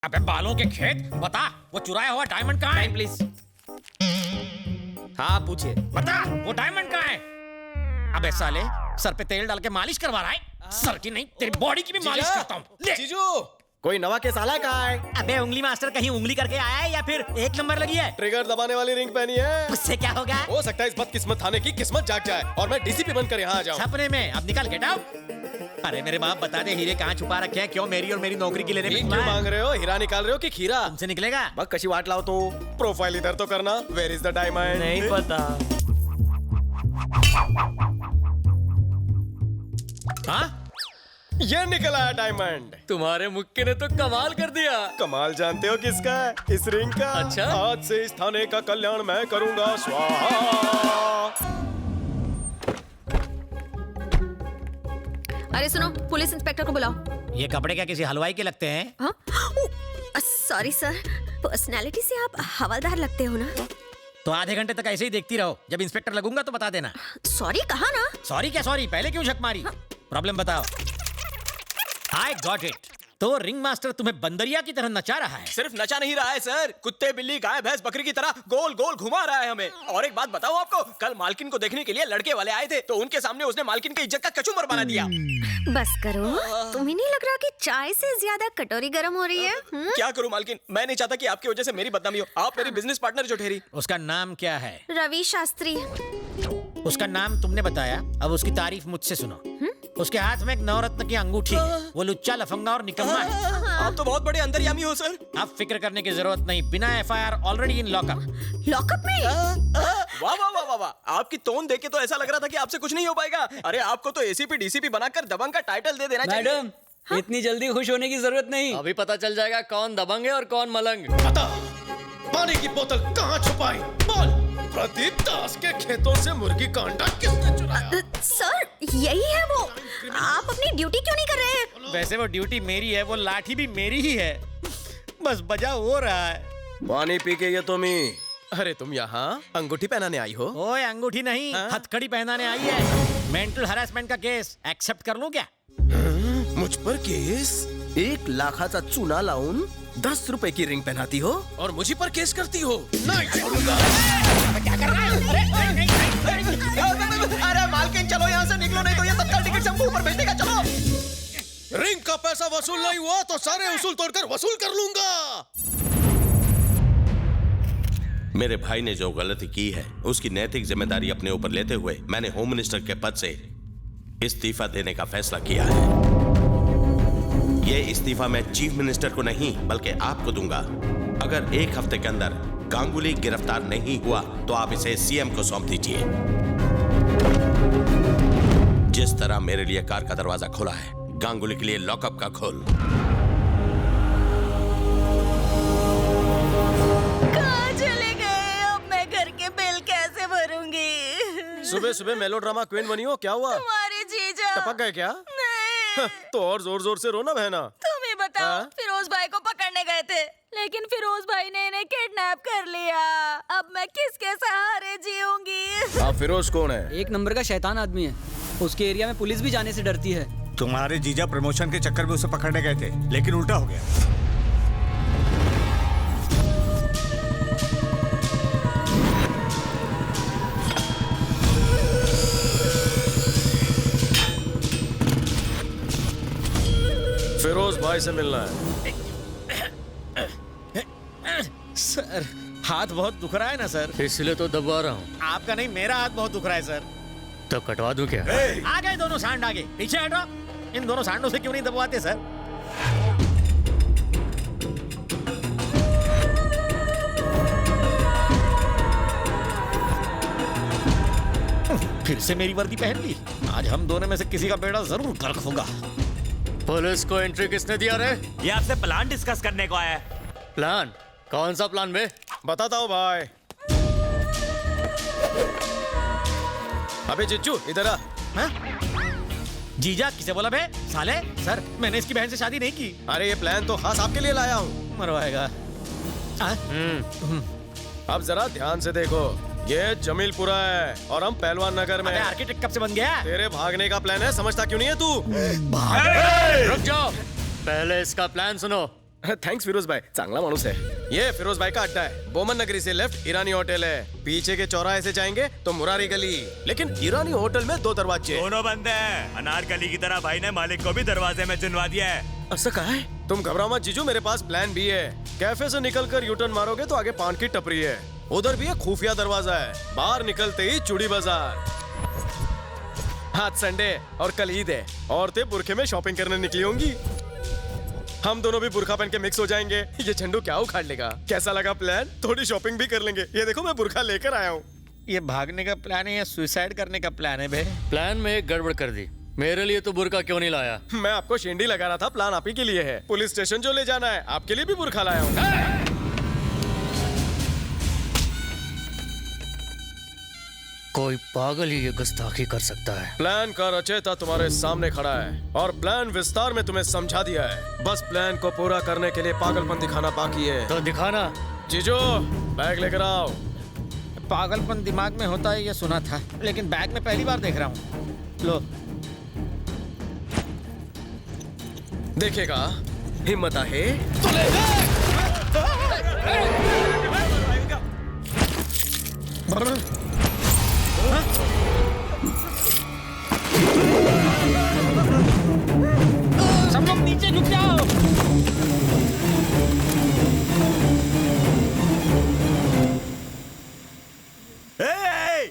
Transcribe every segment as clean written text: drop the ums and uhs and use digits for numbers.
अबे बालों के खेत, बता वो चुराया हुआ डायमंड कहाँ है? Time please. हाँ पूछिए। बता वो डायमंड कहाँ है? अबे साले सर पे तेल डाल के मालिश करवा रहा है? सर की नहीं तेरी बॉडी की भी मालिश करता हूँ। ले। जीजू कोई नवा केस आला कहाँ है? अबे उंगली मास्टर कहीं उंगली करके आया है या फिर एक नंबर लगी है? ट्रिगर दबाने वाली रिंग पहनी है। उससे क्या होगा? हो सकता है इस बदकिस्मत थाने की किस्मत जाग जाए और मैं डीसीपी बनकर यहाँ आ जाऊँ। सपने में। अब निकल गेट आउट। अरे मेरे बाप बता दे हीरे कहाँ छुपा रखे हैं? क्यों मेरी और मेरी नौकरी की लेने में क्यों मांग रहे हो? हीरा निकाल रहे हो कि खीरा? तुमसे निकलेगा? बस कशी वाट लाओ तो प्रोफाइल इधर तो करना। Where is the diamond? नहीं पता। हाँ ये निकला है डायमंड। तुम्हारे मुक्के ने तो कमाल कर दिया। कमाल जानते हो किसका है? इस रिंग का। अच्छा? आज से इस थाने का कल्याण मैं करूंगा स्वाहा। अरे सुनो, पुलिस इंस्पेक्टर को बुलाओ। ये कपड़े क्या किसी हलवाई के लगते हैं? हाँ? सॉरी सर, पर्सनालिटी से आप हवलदार लगते हो ना। तो आधे घंटे तक ऐसे ही देखती रहो, जब इंस्पेक्टर लगूंगा तो बता देना। सॉरी कहा ना। सॉरी क्या सॉरी, पहले क्यों झक मारी? प्रॉब्लम बताओ। I got it. तो रिंग मास्टर तुम्हें बंदरिया की तरह नचा रहा है। सिर्फ नचा नहीं रहा है सर, कुत्ते बिल्ली गाय भैंस बकरी की तरह गोल गोल घुमा रहा है हमें। और एक बात बताओ आपको, कल मालकिन को देखने के लिए लड़के वाले आए थे तो उनके सामने उसने मालकिन की इज्जत का कचूमर बना दिया। बस करो, तुम्हें नहीं लग रहा कि चाय से ज्यादा कटोरी गर्म हो रही है? क्या करूं मालकिन, मैं नहीं चाहता कि आपकी वजह से मेरी बदनामी हो। आप मेरी बिजनेस पार्टनर जो ठहरी। उसका नाम क्या है? रवि शास्त्री। उसका नाम तुमने बताया, अब उसकी तारीफ मुझसे सुनो। उसके हाथ में एक नवरत्न की अंगूठी है। वो लुच्चा लफंगा और निकम्मा है। आप तो बहुत बड़े अंतर्यामी हो सर। अब फिक्र करने की जरूरत नहीं, बिना FIR already in lockup. Lockup में? वाह वाह वाह वाह वाह, आपकी टोन देख के तो ऐसा लग रहा था कि आपसे कुछ नहीं हो पाएगा। अरे आपको तो एसीपी डीसीपी बनाकर दबंग का टाइटल दे देना चाहिए। मैडम इतनी जल्दी खुश होने की जरूरत नहीं, अभी पता चल जाएगा कौन दबंग है और कौन मलंग। बता, पानी की बोतल कहाँ छुपाई? बोल। प्रदीप दास के खेतों से मुर्गी का अंडा किसने चुराया? सर यही है वो। आप अपनी ड्यूटी क्यों नहीं कर रहे हैं? वैसे वो ड्यूटी मेरी है, वो लाठी भी मेरी ही है, बस बजा हो रहा है। पानी पी के ये तुम ही। अरे तुम यहाँ अंगूठी पहनाने आई हो? ओए अंगूठी नहीं, हाँ? हथकड़ी पहनाने आई है। मेंटल हरासमेंट का केस एक्सेप्ट कर लूं क्या? मुझ पर केस? 1 लाखाचा चुना लाऊन 10 रुपए की रिंग पहनाती हो और मुझी पर केस करती हो? नहीं छोड़ूंगा। क्या कर रहा है? अरे मालकिन चलो यहाँ से निकलो, नहीं तो ये तत्काल टिकट से हमको ऊपर भेज देगा। चलो। रिंग का पैसा वसूल नहीं हुआ तो सारे उसूल तोड़कर वसूल कर लूंगा। मेरे भाई ने जो गलती की है उसकी नैतिक जिम्मेदारी अपने ऊपर लेते हुए मैंने होम मिनिस्टर के पद से इस्तीफा देने का फैसला किया है। यह इस्तीफा मैं चीफ मिनिस्टर को नहीं बल्कि आपको दूंगा। अगर 1 हफ्ते के अंदर गांगुली गिरफ्तार नहीं हुआ तो आप इसे सीएम को सौंप दीजिए। जिस तरह मेरे लिए कार का दरवाजा खोला है, गांगुली के लिए लॉकअप का खोल। कहाँ चले गए? अब मैं घर के बिल कैसे भरूंगी? सुबह सुबह मेलोड्रामा क्वीन बनी हो, क्या हुआ? तुम्हारे जीजा टपक गए क्या? नहीं। तो और जोर जोर से रो ना बहना। तुम ही बताओ। हाँ? फिरोज भाई को पकड़ने गए थे, लेकिन फिरोज भाई ने इन्हें किडनैप कर लिया। अब मैं किसके सहारे जीऊंगी? आप फिरोज कौन है? एक नंबर का शैतान आदमी है, उसके एरिया में पुलिस भी जाने से डरती है। तुम्हारे जीजा प्रमोशन के चक्कर में उसे पकड़ने गए थे, लेकिन उल्टा हो गया। फिरोज भाई से मिलना है। सर हाथ बहुत दुख रहा है ना सर? इसलिए तो दबा रहा हूँ। आपका नहीं, मेरा हाथ बहुत दुख रहा है सर। तो कटवा दूं क्या? आ गए दोनों सांड, आगे पीछे हटो। इन दोनों सांडों से क्यों नहीं दबवाते सर? फिर से मेरी वर्दी पहन ली। आज हम दोनों में से किसी का बेड़ा जरूर गर्क होगा। पुलिस को एंट्री किसने दिया रे? ये आपसे प्लान डिस्कस करने को आया है। प्लान? कौन सा प्लान बे? बताता हूँ भाई। अबे जिज्जू इधर आ। हाँ? जीजा किसे बोला बे साले? सर मैंने इसकी बहन से शादी नहीं की। अरे ये प्लान तो खास आपके लिए लाया हूँ। मरवाएगा। अब जरा ध्यान से देखो, ये जमीलपुरा है और हम पहलवान नगर में। आर्किटेक्ट कब से बन गया? तेरे भागने का प्लान है, समझता क्यों नहीं है तू? रुक जाओ, पहले इसका प्लान सुनो। थैंक्स फिरोज भाई, चांगला माणूस है। ये फिरोज भाई का अड्डा है। बोमन नगरी से लेफ्ट ईरानी होटल है, पीछे के चौराहे से जाएंगे तो मुरारी गली। लेकिन ईरानी होटल में 2 दरवाजे। दोनों बंद है। अनारकली की तरह भाई ने मालिक को भी दरवाजे में चुनवा दिया है। ऐसा कहा है? तुम घबराओ मत जीजू, मेरे पास प्लान भी है। कैफे से निकलकर यूटर्न मारोगे तो आगे पान की टपरी है, उधर भी एक खुफिया दरवाजा है, बाहर निकलते ही चूड़ी बाजार। आज संडे और कल ईद है, औरतें बुरखे में शॉपिंग करने निकली होंगी। हम दोनों भी बुरखा पहन के मिक्स हो जाएंगे। ये झंडू क्या उखाड़ लेगा? कैसा लगा प्लान? थोड़ी शॉपिंग भी कर लेंगे। ये देखो मैं बुरखा लेकर आया हूँ। ये भागने का प्लान है या सुसाइड करने का प्लान है बे? प्लान में एक गड़बड़ कर दी। मेरे लिए तो बुर्का क्यों नहीं लाया? मैं आपको शेंडी लगा रहा था, प्लान आप ही के लिए है। पुलिस स्टेशन जो ले जाना है, आपके लिए भी बुरखा लाया हूँ। कोई पागल ही ये गुस्ताखी कर सकता है। प्लान का रचयिता तुम्हारे सामने खड़ा है और प्लान विस्तार में तुम्हें समझा दिया है। बस प्लान को पूरा करने के लिए पागलपन दिखाना बाकी है। तो दिखाना। जीजू बैग लेकर आओ। पागलपन दिमाग में होता है ये सुना था, लेकिन बैग में पहली बार देख रहा हूँ। लो देखेगा, हिम्मत आहे सब लोग नीचे झुक जाओ।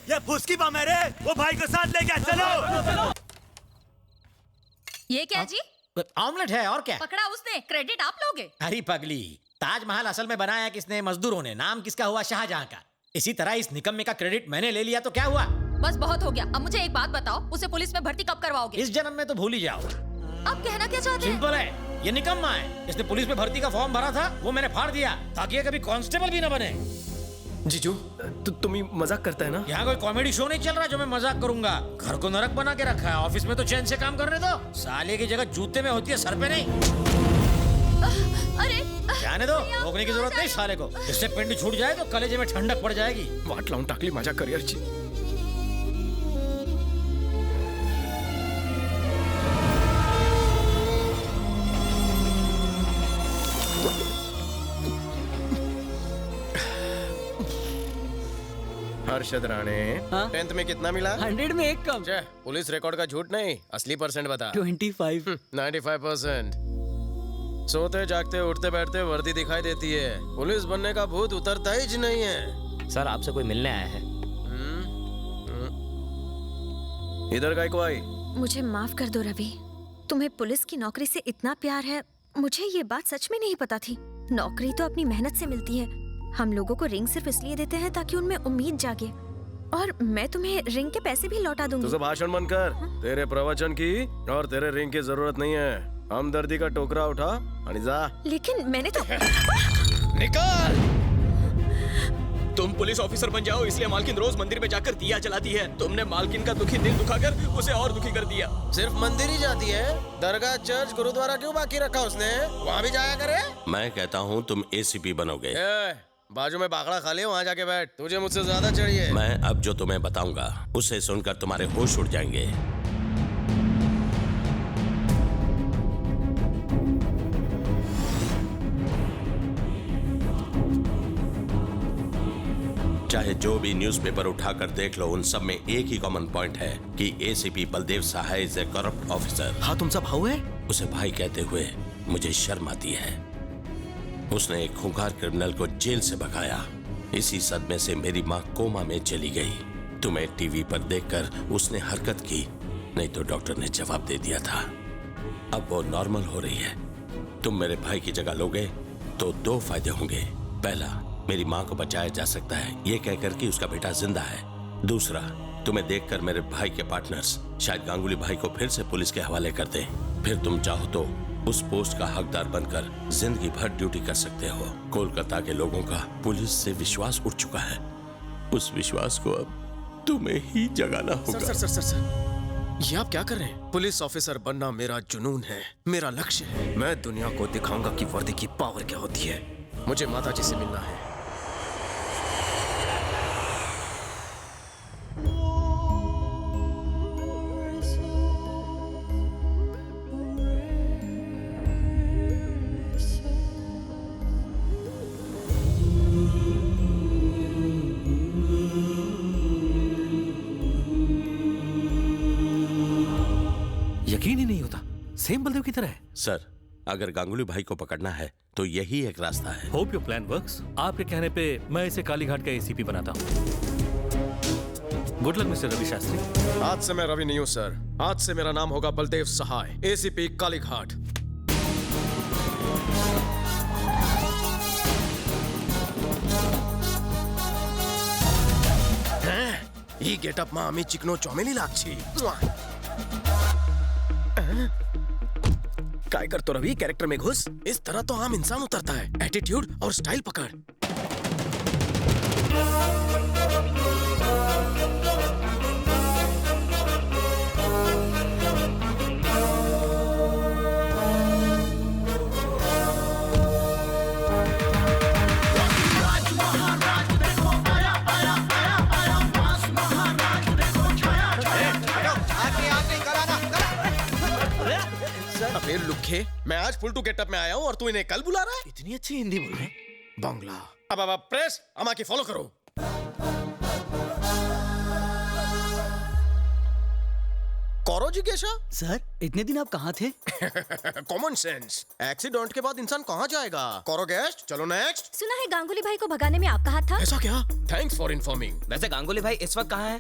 ये फुसकी बम है रे, वो भाई को साथ लेके चलो। ये क्या जी? ऑमलेट है और क्या? पकड़ा उसने, क्रेडिट आप लोगे? अरे पगली, ताजमहल असल में बनाया किसने? मजदूरों ने। नाम किसका हुआ? शाहजहां का। इसी तरह इस निकम्मे का क्रेडिट मैंने ले लिया तो क्या हुआ? बस बहुत हो गया। अब मुझे एक बात बताओ, उसे पुलिस में भर्ती कब करवाओगे? इस जन्म में तो भूल ही जाओ। अब कहना क्या चाहते हैं? सिंपल है, ये निकम्मा है। इसने पुलिस में भर्ती का फॉर्म भरा था, वो मैंने फाड़ दिया ताकि ये कभी कांस्टेबल भी न बने। जीजू तुम ही मजाक करता है ना? यहाँ कोई कॉमेडी शो नहीं चल रहा जो मैं मजाक करूंगा। घर को नरक बना के रखा है, ऑफिस में तो चैन से काम करने दो। साले की जगह जूते में होती है, सर पे नहीं। अरे जाने दो, रोकने की जरूरत नहीं साले को। इससे पिंड छूट जाए तो कलेजे में ठंडक पड़ जाएगी। वाट लावून टाकली माझ्या करिअरची। हर्षद राणे, 10th में कितना मिला? 100 में एक कम। पुलिस रिकॉर्ड का झूठ नहीं, असली परसेंट बता। 25। 95%। सोते जागते उठते बैठते वर्दी दिखाई देती है, पुलिस बनने का भूत उतरता ही नहीं है। सर आपसे कोई मिलने आया है। इधर का को आई? मुझे माफ कर दो रवि, तुम्हें पुलिस की नौकरी से इतना प्यार है, मुझे ये बात सच में नहीं पता थी। नौकरी तो अपनी मेहनत से मिलती है। हम लोगों को रिंग सिर्फ इसलिए देते हैं ताकि उनमें उम्मीद जागे, और मैं तुम्हें रिंग के पैसे भी लौटा दूंगी। तुझे भाषण बंद कर। तेरे प्रवचन की और तेरे रिंग की जरूरत नहीं है। हमदर्दी का टोकरा उठा और जा। लेकिन मैंने तो निकाल। तुम पुलिस ऑफिसर बन जाओ, इसलिए मालकिन रोज मंदिर में जाकर दिया जलाती है। तुमने मालकिन का दुखी दिल दुखाकर उसे और दुखी कर दिया। सिर्फ मंदिर ही जाती है, दरगाह चर्च गुरुद्वारा क्यों बाकी रखा उसने? वहाँ भी जाया करे। मैं कहता हूँ तुम एसीपी बनोगे। बाजू में बागड़ा खा ले, वहाँ जाके बैठ। तुझे मुझसे ज्यादा चाहिए। मैं अब जो तुम्हें बताऊंगा उसे सुनकर तुम्हारे होश उड़ जाएंगे। चाहे जो भी न्यूज़पेपर उठाकर देख लो, उन सब में एक ही कॉमन पॉइंट है कि ACP Baldev Sahay is a corrupt officer. हाँ तुमचा भाऊ है? उसे भाई कहते हुए मुझे शर्म आती है। उसने एक खूंखार क्रिमिनल को जेल से भगाया। इसी सदमे से मेरी माँ कोमा में चली गई। तुम्हें टीवी पर देखकर उसने हरकत की, नहीं तो डॉक्टर ने जवाब दे दिया था। अब वो नॉर्मल हो रही है। तुम मेरे भाई की जगह लोगे तो 2 फायदे होंगे। पहला, मेरी माँ को बचाया जा सकता है ये कहकर कि उसका बेटा जिंदा है। दूसरा, तुम्हें देखकर मेरे भाई के पार्टनर्स शायद गांगुली भाई को फिर से पुलिस के हवाले कर दें। फिर तुम चाहो तो उस पोस्ट का हकदार बनकर जिंदगी भर ड्यूटी कर सकते हो। कोलकाता के लोगों का पुलिस से विश्वास उठ चुका है। उस विश्वास को अब तुम्हें ही जगाना होगा। सर, ये आप क्या कर रहे हैं? पुलिस ऑफिसर बनना मेरा जुनून है, मेरा लक्ष्य है। मैं दुनिया को दिखाऊंगा कि वर्दी की पावर क्या होती है। मुझे माता जी से मिलना है। सेम बलदेव की तरह है। सर, अगर गांगुली भाई को पकड़ना है तो यही एक रास्ता है। Hope your plan works. आपके कहने पे मैं इसे कालीघाट का एसीपी बनाता हूँ। Good luck mister Ravi Shastri. आज से मैं रवि नहीं हूँ सर, आज से मेरा नाम होगा बलदेव सहाय, एसीपी कालीघाट। ಈ ಗೆಟಪ್ ಮಾ ಅಮ್ಮಿ ಚಿಕ್ನೋ ಚೊಮೇಲಿ लागछी। काय करतो रवि, कैरेक्टर में घुस। इस तरह तो आम इंसान उतरता है, एटीट्यूड और स्टाइल पकड़। अबे लुखे, मैं आज फुल टू गेटअप में आया हूँ और तू इन्हें कल बुला रहा है? इतनी अच्छी हिंदी बोल रहे। बांग्ला। अब प्रेस अमा की फॉलो करो। कौरो जिज्ञासा। सर, इतने दिन आप कहाँ थे? Common sense. एक्सीडेंट के बाद इंसान कहाँ जाएगा? कौरो गेस्ट, चलो नेक्स्ट। सुना है गांगुली भाई को भगाने में आपका हाथ था? ऐसा क्या? Thanks for informing. वैसे गांगुली भाई इस वक्त कहाँ है?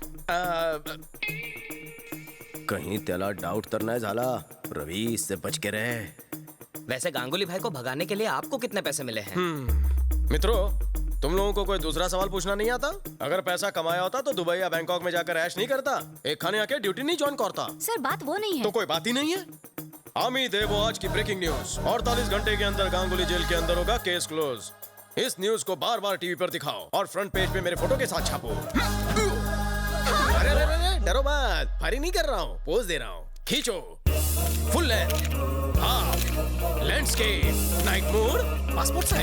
कहीं त्याला डाउट तर नाही झाला। रवि, इससे बच के रहे। वैसे गांगुली भाई को भगाने के लिए आपको कितने पैसे मिले हैं? मित्रों, तुम लोगों को कोई दूसरा सवाल पूछना नहीं आता? अगर पैसा कमाया होता तो दुबई या बैंकॉक में जाकर ऐश नहीं करता, एक खाने आके ड्यूटी नहीं ज्वाइन करता। सर, बात वो नहीं है। तो कोई बात ही नहीं है। आमी देवो आज की ब्रेकिंग न्यूज। 48 घंटे के अंदर गांगुली जेल के अंदर होगा, केस क्लोज। इस न्यूज को बार बार टीवी पर दिखाओ और फ्रंट पेज पे मेरे फोटो के साथ छापो। अरे डरो मत, फायरी नहीं कर रहा हूँ, पोज दे रहा हूँ। खींचो, full length, half, landscape, night mode, passport size.